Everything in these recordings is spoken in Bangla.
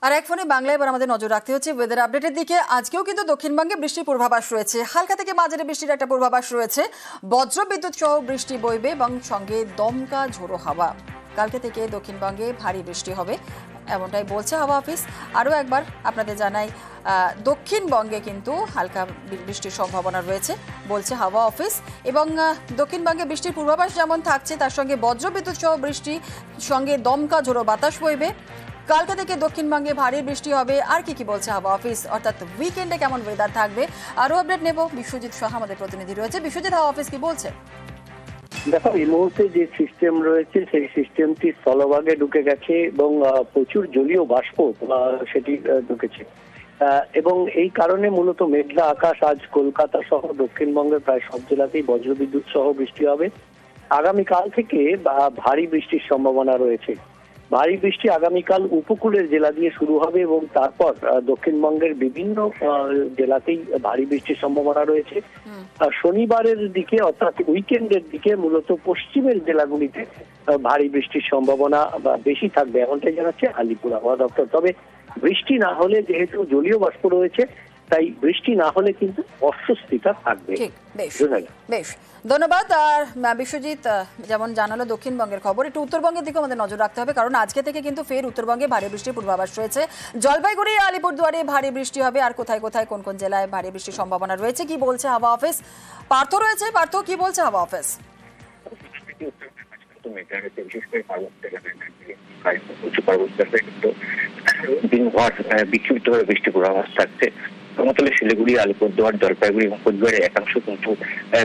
আর এক ফোনে বাংলায় এবার আমাদের নজর রাখতে হচ্ছে ওয়েদার আপডেটের দিকে। আজকেও কিন্তু দক্ষিণবঙ্গে বৃষ্টির পূর্বাভাস রয়েছে, হালকা থেকে মাঝারি বৃষ্টির একটা পূর্বাভাস রয়েছে। বজ্র বিদ্যুৎ সহ বৃষ্টি বইবে এবং সঙ্গে দমকা ঝোড়ো হাওয়া। কালকে থেকে দক্ষিণবঙ্গে ভারী বৃষ্টি হবে এমনটাই বলছে হাওয়া অফিস। আরও একবার আপনাদের জানাই, দক্ষিণবঙ্গে কিন্তু হালকা বৃষ্টির সম্ভাবনা রয়েছে বলছে হাওয়া অফিস। এবং দক্ষিণবঙ্গে বৃষ্টির পূর্বাভাস যেমন থাকছে তার সঙ্গে বজ্রবিদ্যুৎ সহ বৃষ্টি সঙ্গে দমকা ঝোড়ো বাতাস বইবে। কালকে থেকে দক্ষিণবঙ্গে ভারী বৃষ্টি হবে। আর কি বলছে হাওয়া অফিস, অর্থাৎ উইকেন্ডে কেমন ওয়েদার থাকবে আরও আপডেট নেব। বিশ্বজিৎ সাহা আমাদের প্রতিনিধি রয়েছে। বিশ্বজিৎ, হাওয়া অফিস কি বলছে? দেখো, এই মুহূর্তে যে সিস্টেম রয়েছে সেই সিস্টেমটি স্থলভাগে ঢুকে গেছে এবং প্রচুর জলীয় বাষ্প সেটি ঢুকেছে এবং এই কারণে মূলত মেঘলা আকাশ। আজ কলকাতা সহ দক্ষিণবঙ্গের প্রায় সব জেলাতেই বজ্রবিদ্যুৎ সহ বৃষ্টি হবে। আগামীকাল থেকে ভারী বৃষ্টির সম্ভাবনা রয়েছে। ভারী বৃষ্টি আগামীকাল উপকূলের জেলা দিয়ে শুরু হবে এবং তারপর দক্ষিণবঙ্গের বিভিন্ন জেলাতেই ভারী বৃষ্টির সম্ভাবনা রয়েছে। শনিবারের দিকে অর্থাৎ উইকেন্ডের দিকে মূলত পশ্চিমের জেলাগুলিতে ভারী বৃষ্টির সম্ভাবনা বেশি থাকবে, এমনটাই জানাচ্ছে আলিপুর আবহাওয়া দপ্তর। তবে বৃষ্টি না হলে, যেহেতু জলীয় বাষ্প রয়েছে, তাই বৃষ্টি না হলে কিন্তু অস্বস্তিটা থাকবে। বেশ, ধন্যবাদ। আর বিশ্বজিৎ যেমন জানালো দক্ষিণবঙ্গের খবর, একটু উত্তরবঙ্গের দিকে আমাদের নজর রাখতে হবে, কারণ আজকে থেকে কিন্তু ফের উত্তরবঙ্গে ভারী বৃষ্টির পূর্বাভাস রয়েছে। জলপাইগুড়ি, আলিপুরদুয়ারে ভারী বৃষ্টি হবে। আর কোথায় কোথায় কোন কোন জেলায় ভারী বৃষ্টির সম্ভাবনা রয়েছে কি বলছে হাওয়া অফিস? পার্থ রয়েছে। পার্থ, কি বলছে হাওয়া অফিস? বিশেষ করে উঁচু পর্বত কিন্তু দিনভর বিক্ষিপ্তভাবে বৃষ্টি পূর্বাভাস থাকছে। সমতলে শিলিগুড়ি, আলিপুরদুয়ার, জলপাইগুড়ি এবং কোচবিহারের একাংশ কিন্তু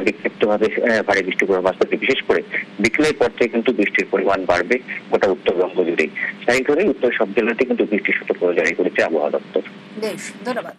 বিক্ষিপ্তভাবে ভারী বৃষ্টি পূর্বাভাস থাকছে। বিশেষ করে বিকেলের পর থেকে কিন্তু বৃষ্টির পরিমাণ বাড়বে গোটা উত্তরবঙ্গ জুড়েই। তাই ধরে উত্তর সব জেলাতে কিন্তু বৃষ্টির সতর্কতা জারি করেছে আবহাওয়া দপ্তর। বেশ, ধন্যবাদ।